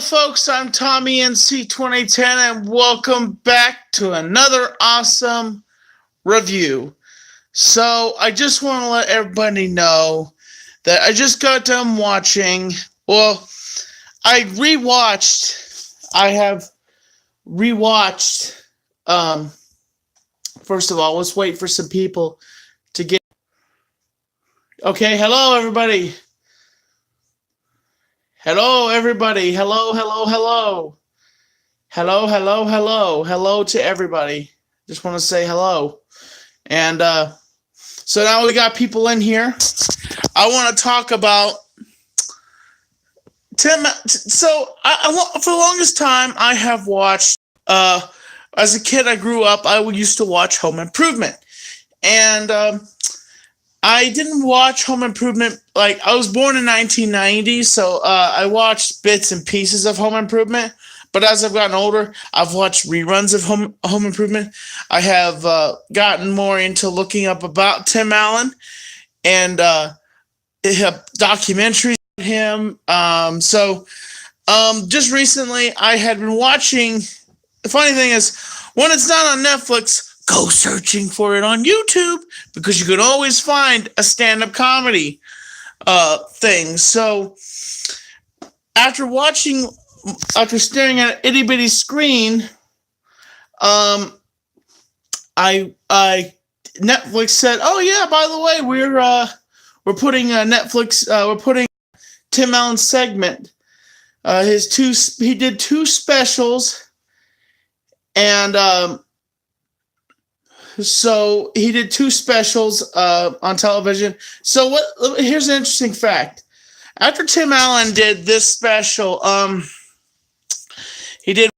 Hello, folks. I'm Tommy NC 2010, and welcome back to another awesome review. So, I just want to let everybody know that I just got done watching. Well, I have rewatched. First of all, let's wait for some people to get. Okay, hello, everybody. Hello, everybody. Hello, hello, hello. Hello, hello, hello. Hello to everybody. Just want to say hello. And so now we got people in here. I want to talk about Tim. So for the longest time, I have watched. As a kid, I grew up. I used to watch Home Improvement, and I didn't watch Home Improvement. Like, I was born in 1990, so I watched bits and pieces of Home Improvement. But as I've gotten older, I've watched reruns of Home Improvement. I have gotten more into looking up about Tim Allen and documentaries of him. Just recently, I had been watching. The funny thing is, when it's not on Netflix, go searching for it on YouTube, because you can always find a stand-up comedy thing. So after staring at an itty-bitty screen, Netflix said, "Oh yeah, by the way, we're putting we're putting Tim Allen's segment. He did two specials, and so he did two specials on television. So here's an interesting fact. After Tim Allen did this special, he did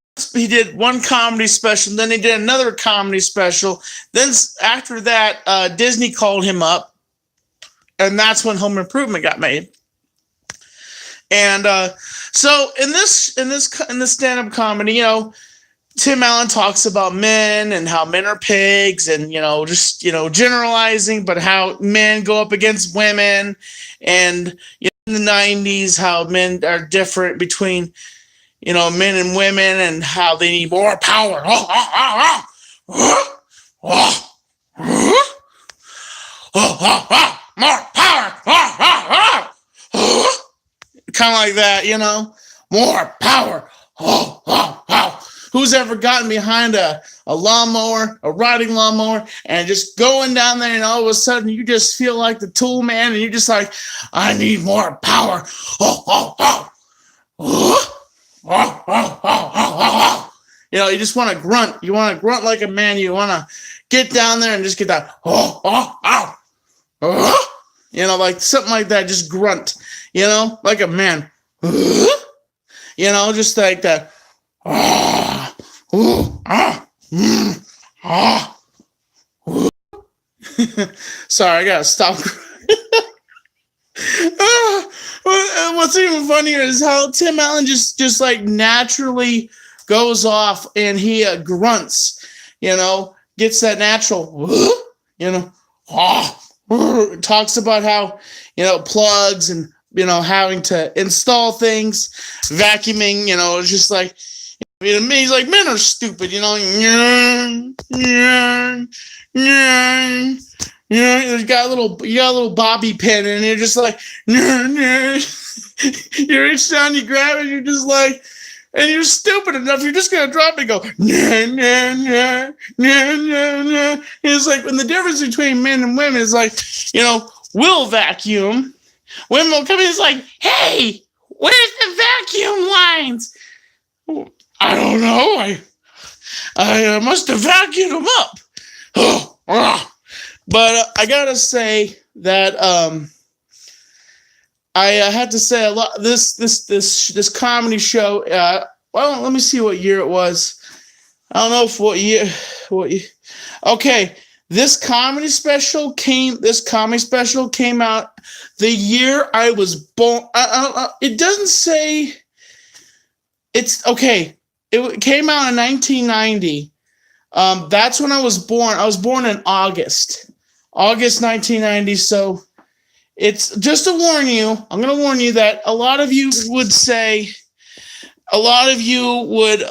one comedy special, then he did another comedy special. Then after that, Disney called him up, and that's when Home Improvement got made. And so in this stand-up comedy, Tim Allen talks about men and how men are pigs, and just generalizing, but how men go up against women, and in the 90s how men are different between men and women, and how they need more power. More power. Kind of like that, more power. Who's ever gotten behind a lawnmower, a riding lawnmower, and just going down there, and all of a sudden you just feel like the tool man, and you're just like, I need more power. You just want to grunt. You want to grunt like a man. You want to get down there and just get that, like something like that. Just grunt, like a man, just like that. Sorry, I gotta stop. What's even funnier is how Tim Allen just like naturally goes off, and he grunts, gets that natural, talks about how, plugs and, having to install things, vacuuming, it's just like, he's like, men are stupid, you got a little bobby pin, and you're just like, you reach down, you grab it, you're just like, and you're stupid enough, you're just gonna drop it and go, It's like, when the difference between men and women is like, we'll vacuum. Women will come in, it's like, hey, where's the vacuum lines? I don't know. I must have vacuumed them up. But I gotta say that I had to say a lot. This comedy show. Well, let me see what year it was. I don't know what year. Okay, this comedy special came out the year I was born. It doesn't say. It's okay. It came out in 1990. That's when I was born. I was born in August 1990. So it's just to warn you. I'm going to warn you that a lot of you would say a lot of you would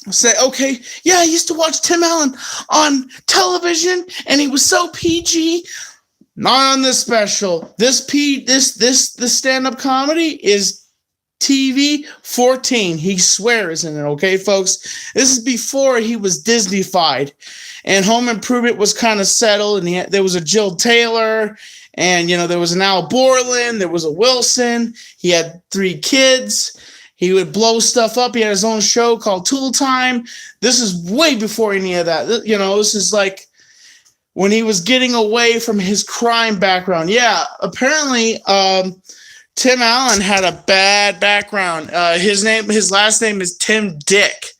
say, okay, yeah, I used to watch Tim Allen on television, and he was so PG. Not on this special. This stand-up comedy is TV 14. He swears in it, okay, folks? This is before he was Disney-fied, and Home Improvement was kind of settled, and there was a Jill Taylor, and, there was an Al Borland, there was a Wilson. He had 3 kids. He would blow stuff up. He had his own show called Tool Time. This is way before any of that. This is like when he was getting away from his crime background. Yeah, apparently Tim Allen had a bad background. His last name is Tim Dick.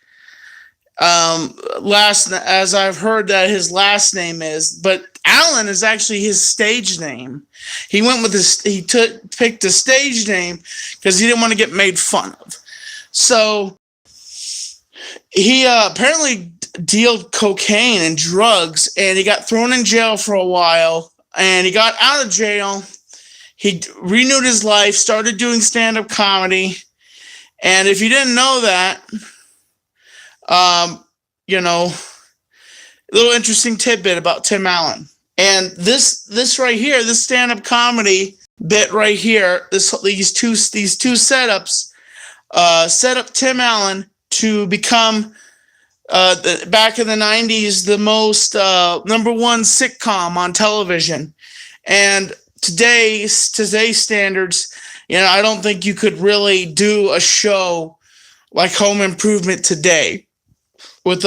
As I've heard that his last name is, but Allen is actually his stage name. He went with picked a stage name because he didn't want to get made fun of. So he apparently dealt cocaine and drugs, and he got thrown in jail for a while, and he got out of jail. He renewed his life, started doing stand-up comedy, and if you didn't know that, little interesting tidbit about Tim Allen. And this right here, this stand-up comedy bit right here, these two setups set up Tim Allen to become back in the 90s the most number one sitcom on television. And today's standards, I don't think you could really do a show like Home Improvement today. With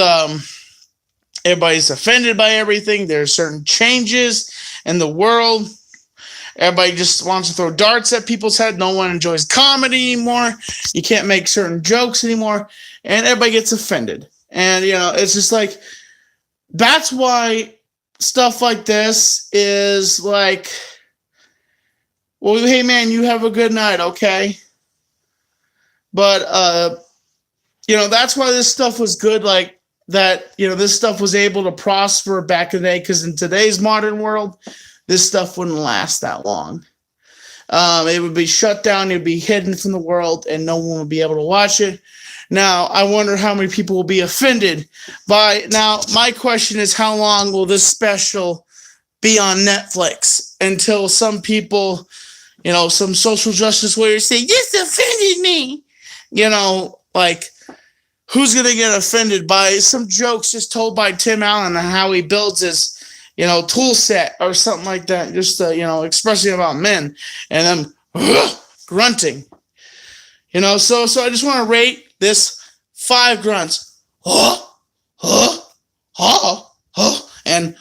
everybody's offended by everything. There's certain changes in the world. Everybody just wants to throw darts at people's head. No one enjoys comedy anymore. You can't make certain jokes anymore, and everybody gets offended. And it's just like, that's why stuff like this is like, well, hey man, you have a good night, okay? But that's why this stuff was good, like that, this stuff was able to prosper back in the day, because in today's modern world, this stuff wouldn't last that long. It would be shut down, it would be hidden from the world, and no one would be able to watch it. Now, I wonder how many people will be offended by, now, my question is, how long will this special be on Netflix until some people, some social justice warriors say, this offended me, like, who's going to get offended by some jokes just told by Tim Allen and how he builds his, tool set or something like that, just, expressing about men and them grunting, so I just want to rate this 5 grunts, and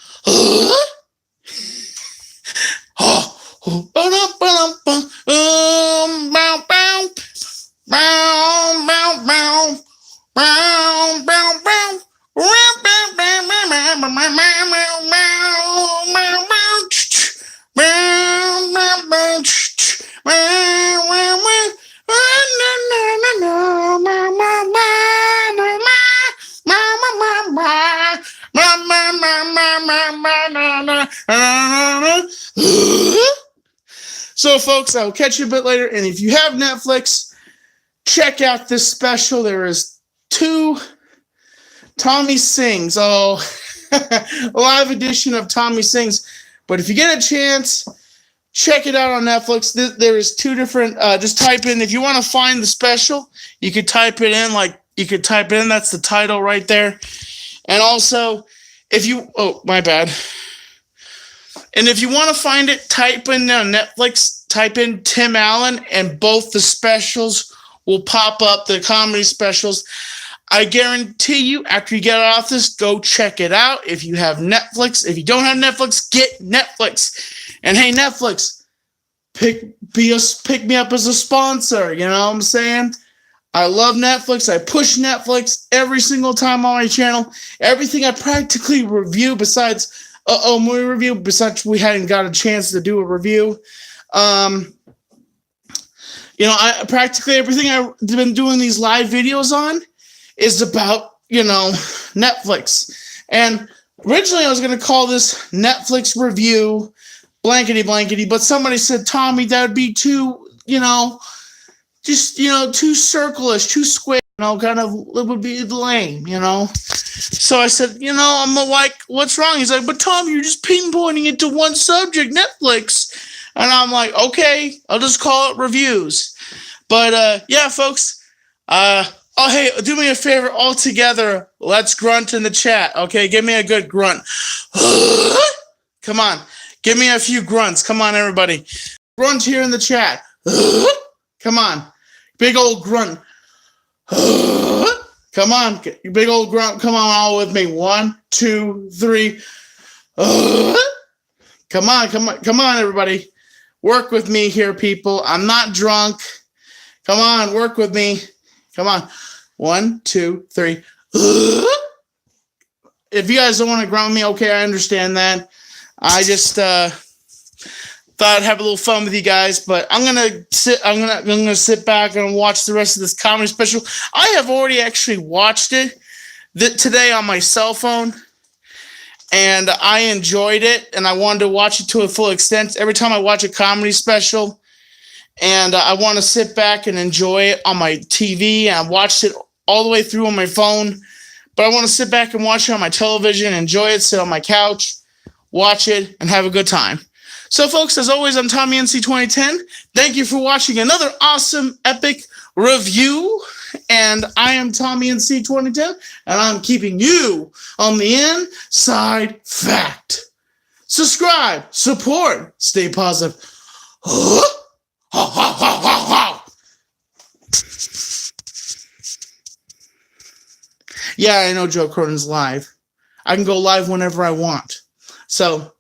so, folks, I'll catch you a bit later. And if you have Netflix, check out this special. There is 2 Tommy Sings. Oh, a live edition of Tommy Sings. But if you get a chance, check it out on Netflix. There is 2 different. Just type in, if you want to find the special, you could type it in. That's the title right there. And also, my bad. And if you want to find it, type in Netflix, type in Tim Allen, and both the specials will pop up, the comedy specials. I guarantee you, after you get off this, go check it out. If you have Netflix, if you don't have Netflix, get Netflix. And hey, Netflix, pick me up as a sponsor. You know what I'm saying? I love Netflix. I push Netflix every single time on my channel. Everything I practically review besides movie review, besides we hadn't got a chance to do a review. I practically everything I've been doing these live videos on is about, Netflix. And originally I was going to call this Netflix review blankety blankety, but somebody said, Tommy, that would be too just, too circle-ish, too square, kind of, it would be lame, So I said, I'm like, what's wrong? He's like, but Tom, you're just pinpointing it to one subject, Netflix. And I'm like, okay, I'll just call it reviews. But yeah, folks, oh, hey, do me a favor all together. Let's grunt in the chat, okay? Give me a good grunt. Come on, give me a few grunts. Come on, everybody. Grunt here in the chat. Come on, big old grunt. Come on, you big old grunt. Come on, all with me. 1, 2, 3. Come on, everybody. Work with me here, people. I'm not drunk. Come on, work with me. Come on. 1, 2, 3. If you guys don't want to grunt me, okay, I understand that. I just thought I'd have a little fun with you guys, but I'm gonna sit back and watch the rest of this comedy special. I have already actually watched it today on my cell phone, and I enjoyed it, and I wanted to watch it to a full extent. Every time I watch a comedy special, and I want to sit back and enjoy it on my TV, and I watched it all the way through on my phone, but I want to sit back and watch it on my television, enjoy it, sit on my couch, watch it, and have a good time. So, folks, as always, I'm Tommy NC2010. Thank you for watching another awesome, epic review. And I am Tommy NC2010, and I'm keeping you on the inside fact. Subscribe, support, stay positive. Yeah, I know Joe Cronin's live. I can go live whenever I want. So,